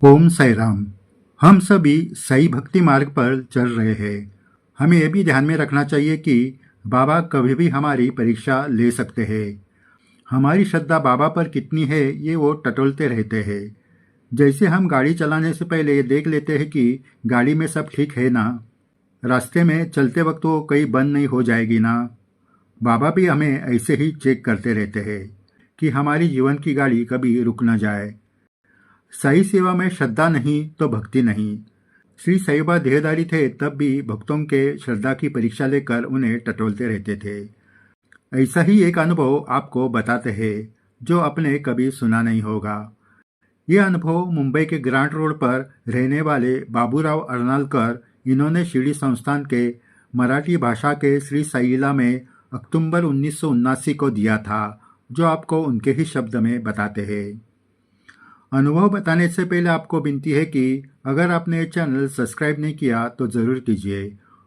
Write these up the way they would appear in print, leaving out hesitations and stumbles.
ओम साई राम। हम सभी सही भक्ति मार्ग पर चल रहे हैं। हमें यह भी ध्यान में रखना चाहिए कि बाबा कभी भी हमारी परीक्षा ले सकते हैं। हमारी श्रद्धा बाबा पर कितनी है ये वो टटोलते रहते हैं। जैसे हम गाड़ी चलाने से पहले ये देख लेते हैं कि गाड़ी में सब ठीक है ना, रास्ते में चलते वक्त वो कहीं बंद नहीं हो जाएगी ना। बाबा भी हमें ऐसे ही चेक करते रहते हैं कि हमारी जीवन की गाड़ी कभी रुक न जाए। साई सेवा में श्रद्धा नहीं तो भक्ति नहीं। श्री साईबा देहधारी थे तब भी भक्तों के श्रद्धा की परीक्षा लेकर उन्हें टटोलते रहते थे। ऐसा ही एक अनुभव आपको बताते हैं जो आपने कभी सुना नहीं होगा। ये अनुभव मुंबई के ग्रांट रोड पर रहने वाले बाबूराव अर्नालकर, इन्होंने शिरडी संस्थान के मराठी भाषा के श्री साईला में अक्टूबर 1979 को दिया था, जो आपको उनके ही शब्द में बताते हैं। अनुभव बताने से पहले आपको विनती है कि अगर आपने ये चैनल सब्सक्राइब नहीं किया तो ज़रूर कीजिए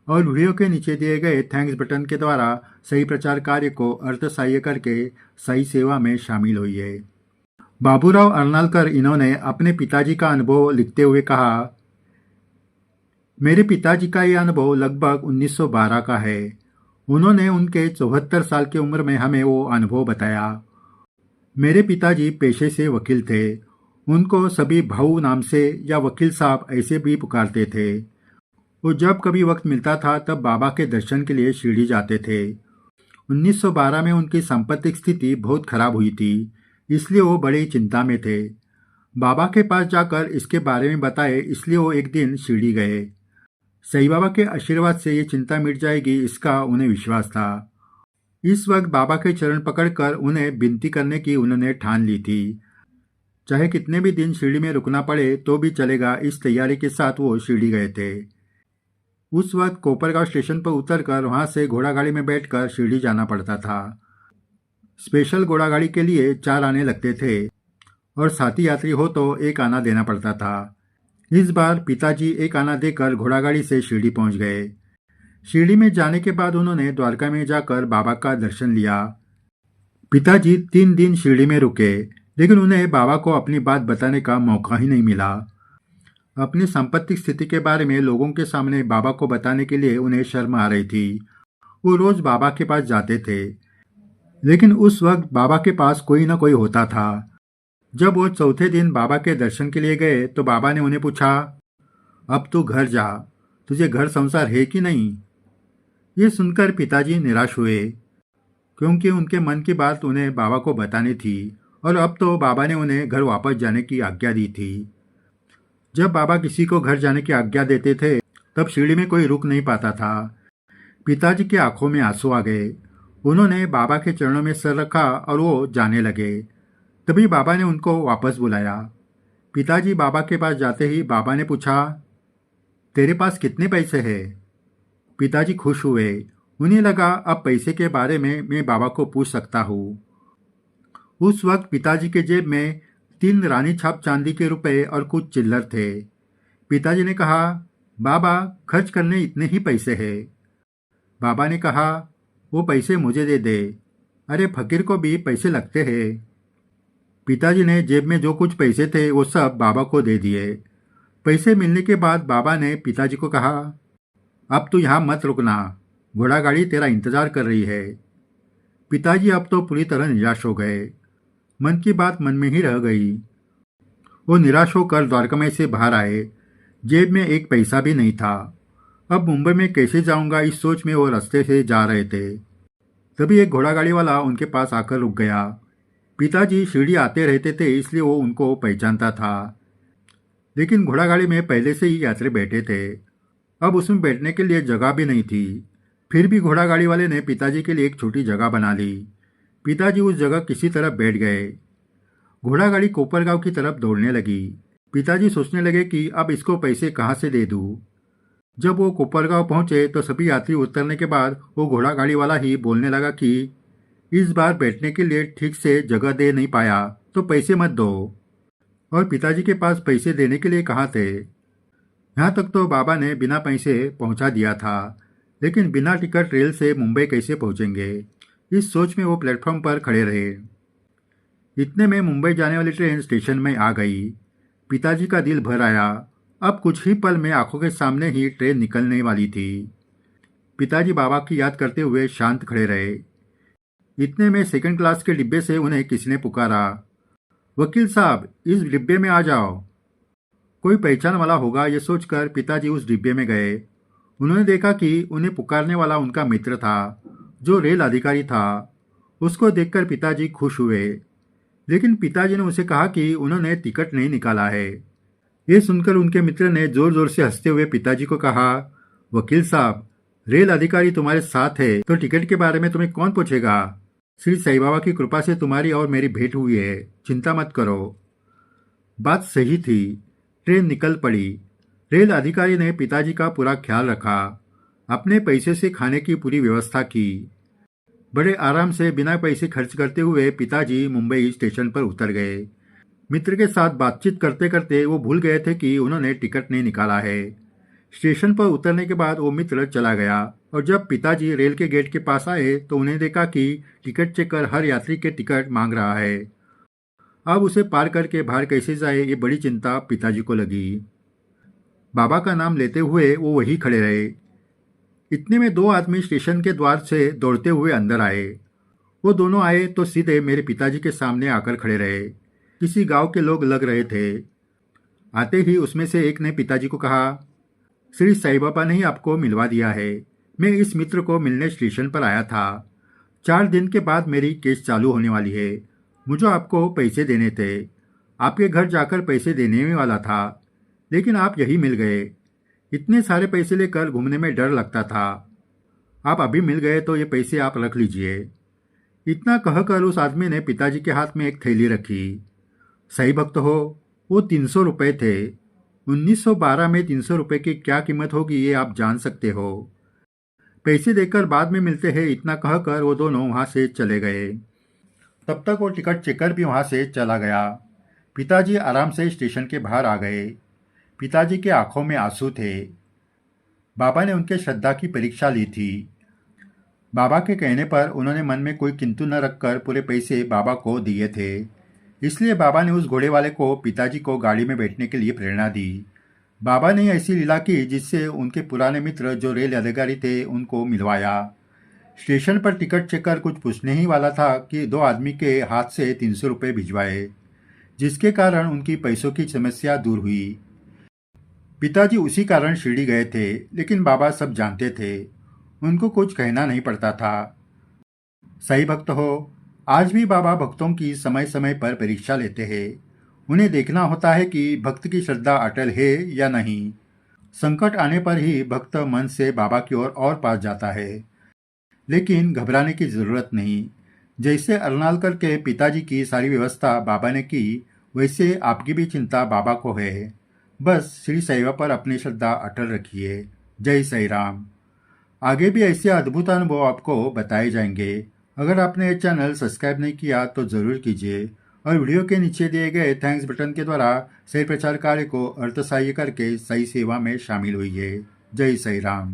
और वीडियो के नीचे दिए गए थैंक्स बटन के द्वारा सही प्रचार कार्य को अर्थ सहाय्य करके सही सेवा में शामिल होइए। बाबूराव अर्नालकर, इन्होंने अपने पिताजी का अनुभव लिखते हुए कहा, मेरे पिताजी का ये अनुभव लगभग 1912 का है। उन्होंने उनके 74 साल की उम्र में हमें वो अनुभव बताया। मेरे पिताजी पेशे से वकील थे। उनको सभी भाऊ नाम से या वकील साहब ऐसे भी पुकारते थे। वो जब कभी वक्त मिलता था तब बाबा के दर्शन के लिए शिरडी जाते थे। 1912 में उनकी सांपत्तिक स्थिति बहुत खराब हुई थी, इसलिए वो बड़ी चिंता में थे। बाबा के पास जाकर इसके बारे में बताए, इसलिए वो एक दिन शिरडी गए। साईं बाबा के आशीर्वाद से ये चिंता मिट जाएगी, इसका उन्हें विश्वास था। इस वक्त बाबा के चरण पकड़कर उन्हें विनती करने की उन्होंने ठान ली थी। चाहे कितने भी दिन शिरडी में रुकना पड़े तो भी चलेगा, इस तैयारी के साथ वो शिरडी गए थे। उस वक्त कोपरगांव स्टेशन पर उतरकर वहां से घोड़ागाड़ी में बैठकर शिरडी जाना पड़ता था। स्पेशल घोड़ागाड़ी के लिए 4 आने लगते थे और साथी यात्री हो तो 1 आना देना पड़ता था। इस बार पिताजी 1 आना देकर घोड़ागाड़ी से शिरडी पहुंच गए। शिरडी में जाने के बाद उन्होंने द्वारका में जाकर बाबा का दर्शन लिया। पिताजी 3 दिन शिरडी में रुके, लेकिन उन्हें बाबा को अपनी बात बताने का मौका ही नहीं मिला। अपनी सांपत्तिक स्थिति के बारे में लोगों के सामने बाबा को बताने के लिए उन्हें शर्म आ रही थी। वो रोज बाबा के पास जाते थे, लेकिन उस वक्त बाबा के पास कोई ना कोई होता था। जब वो चौथे दिन बाबा के दर्शन के लिए गए तो बाबा ने उन्हें पूछा, अब तू घर जा, तुझे घर संसार है कि नहीं। ये सुनकर पिताजी निराश हुए, क्योंकि उनके मन की बात उन्हें बाबा को बतानी थी और अब तो बाबा ने उन्हें घर वापस जाने की आज्ञा दी थी। जब बाबा किसी को घर जाने की आज्ञा देते थे तब शिरडी में कोई रुक नहीं पाता था। पिताजी की आंखों में आंसू आ गए। उन्होंने बाबा के चरणों में सर रखा और वो जाने लगे। तभी बाबा ने उनको वापस बुलाया। पिताजी बाबा के पास जाते ही बाबा ने पूछा, तेरे पास कितने पैसे हैं? पिताजी खुश हुए। उन्हें लगा अब पैसे के बारे में मैं बाबा को पूछ सकता हूँ। उस वक्त पिताजी के जेब में 3 रानी छाप चांदी के रुपए और कुछ चिल्लर थे। पिताजी ने कहा, बाबा खर्च करने इतने ही पैसे हैं। बाबा ने कहा, वो पैसे मुझे दे दे, अरे फकीर को भी पैसे लगते हैं। पिताजी ने जेब में जो कुछ पैसे थे वो सब बाबा को दे दिए। पैसे मिलने के बाद बाबा ने पिताजी को कहा, अब तू यहाँ मत रुकना, घोड़ागाड़ी तेरा इंतजार कर रही है। पिताजी अब तो पूरी तरह निराश हो गए। मन की बात मन में ही रह गई। वो निराश होकर द्वारकामय से बाहर आए। जेब में 1 पैसा भी नहीं था। अब मुंबई में कैसे जाऊंगा, इस सोच में वो रास्ते से जा रहे थे। तभी एक घोड़ागाड़ी वाला उनके पास आकर रुक गया। पिताजी शिरडी आते रहते थे, इसलिए वो उनको पहचानता था, लेकिन घोड़ागाड़ी में पहले से ही यात्री बैठे थे। अब उसमें बैठने के लिए जगह भी नहीं थी। फिर भी घोड़ागाड़ी वाले ने पिताजी के लिए एक छोटी जगह बना ली। पिताजी उस जगह किसी तरह बैठ गए। घोड़ागाड़ी कोपरगांव की तरफ दौड़ने लगी। पिताजी सोचने लगे कि अब इसको पैसे कहाँ से दे दूँ। जब वो कोपरगांव पहुंचे तो सभी यात्री उतरने के बाद वो घोड़ागाड़ी वाला ही बोलने लगा कि इस बार बैठने के लिए ठीक से जगह दे नहीं पाया तो पैसे मत दो। और पिताजी के पास पैसे देने के लिए कहाँ थे। यहाँ तक तो बाबा ने बिना पैसे पहुँचा दिया था, लेकिन बिना टिकट रेल से मुंबई कैसे पहुँचेंगे। इस सोच में वो प्लेटफॉर्म पर खड़े रहे। इतने में मुंबई जाने वाली ट्रेन स्टेशन में आ गई। पिताजी का दिल भर आया। अब कुछ ही पल में आंखों के सामने ही ट्रेन निकलने वाली थी। पिताजी बाबा की याद करते हुए शांत खड़े रहे। इतने में सेकंड क्लास के डिब्बे से उन्हें किसी ने पुकारा, वकील साहब इस डिब्बे में आ जाओ। कोई पहचान वाला होगा ये सोचकर पिताजी उस डिब्बे में गए। उन्होंने देखा कि उन्हें पुकारने वाला उनका मित्र था, जो रेल अधिकारी था। उसको देखकर पिताजी खुश हुए, लेकिन पिताजी ने उसे कहा कि उन्होंने टिकट नहीं निकाला है। ये सुनकर उनके मित्र ने जोर जोर से हंसते हुए पिताजी को कहा, वकील साहब रेल अधिकारी तुम्हारे साथ है तो टिकट के बारे में तुम्हें कौन पूछेगा। श्री साईं बाबा की कृपा से तुम्हारी और मेरी भेंट हुई है, चिंता मत करो। बात सही थी। ट्रेन निकल पड़ी। रेल अधिकारी ने पिताजी का पूरा ख्याल रखा, अपने पैसे से खाने की पूरी व्यवस्था की। बड़े आराम से बिना पैसे खर्च करते हुए पिताजी मुंबई स्टेशन पर उतर गए। मित्र के साथ बातचीत करते करते वो भूल गए थे कि उन्होंने टिकट नहीं निकाला है। स्टेशन पर उतरने के बाद वो मित्र चला गया और जब पिताजी रेल के गेट के पास आए तो उन्हें देखा कि टिकट चेकर हर यात्री के टिकट मांग रहा है। अब उसे पार करके बाहर कैसे जाए ये बड़ी चिंता पिताजी को लगी। बाबा का नाम लेते हुए वो वहीं खड़े रहे। इतने में दो आदमी स्टेशन के द्वार से दौड़ते हुए अंदर आए। वो दोनों आए तो सीधे मेरे पिताजी के सामने आकर खड़े रहे। किसी गांव के लोग लग रहे थे। आते ही उसमें से एक ने पिताजी को कहा, श्री साईं बाबा ने ही आपको मिलवा दिया है। मैं इस मित्र को मिलने स्टेशन पर आया था। 4 दिन के बाद मेरी केस चालू होने वाली है। मुझे आपको पैसे देने थे। आपके घर जाकर पैसे देने ही वाला था, लेकिन आप यही मिल गए। इतने सारे पैसे लेकर घूमने में डर लगता था। आप अभी मिल गए तो ये पैसे आप रख लीजिए। इतना कहकर उस आदमी ने पिताजी के हाथ में एक थैली रखी। सही भक्त हो, वो 300 रुपये थे। 1912 में 300 रुपये की क्या कीमत होगी ये आप जान सकते हो। पैसे देकर बाद में मिलते हैं, इतना कहकर वो दोनों वहाँ से चले गए। तब तक वो टिकट चेकर भी वहाँ से चला गया। पिताजी आराम से स्टेशन के बाहर आ गए। पिताजी के आंखों में आंसू थे। बाबा ने उनके श्रद्धा की परीक्षा ली थी। बाबा के कहने पर उन्होंने मन में कोई किंतु न रखकर पूरे पैसे बाबा को दिए थे। इसलिए बाबा ने उस घोड़े वाले को पिताजी को गाड़ी में बैठने के लिए प्रेरणा दी। बाबा ने ऐसी लीला की जिससे उनके पुराने मित्र जो रेल अधिकारी थे उनको मिलवाया। स्टेशन पर टिकट चेकर कुछ पूछने ही वाला था कि 2 आदमी के हाथ से 300 रुपये भिजवाए, जिसके कारण उनकी पैसों की समस्या दूर हुई। पिताजी उसी कारण शिरडी गए थे, लेकिन बाबा सब जानते थे। उनको कुछ कहना नहीं पड़ता था। सही भक्त हो, आज भी बाबा भक्तों की समय समय पर परीक्षा लेते हैं। उन्हें देखना होता है कि भक्त की श्रद्धा अटल है या नहीं। संकट आने पर ही भक्त मन से बाबा की ओर और पास जाता है, लेकिन घबराने की जरूरत नहीं। जैसे अरनालकर के पिताजी की सारी व्यवस्था बाबा ने की, वैसे आपकी भी चिंता बाबा को है। बस श्री साईं पर अपनी श्रद्धा अटल रखिए। जय साईं राम। आगे भी ऐसे अद्भुत अनुभव आपको बताए जाएंगे। अगर आपने ये चैनल सब्सक्राइब नहीं किया तो ज़रूर कीजिए और वीडियो के नीचे दिए गए थैंक्स बटन के द्वारा सही प्रचार कार्य को अर्थसहाय्य करके सही सेवा में शामिल हुई है। जय साईं राम।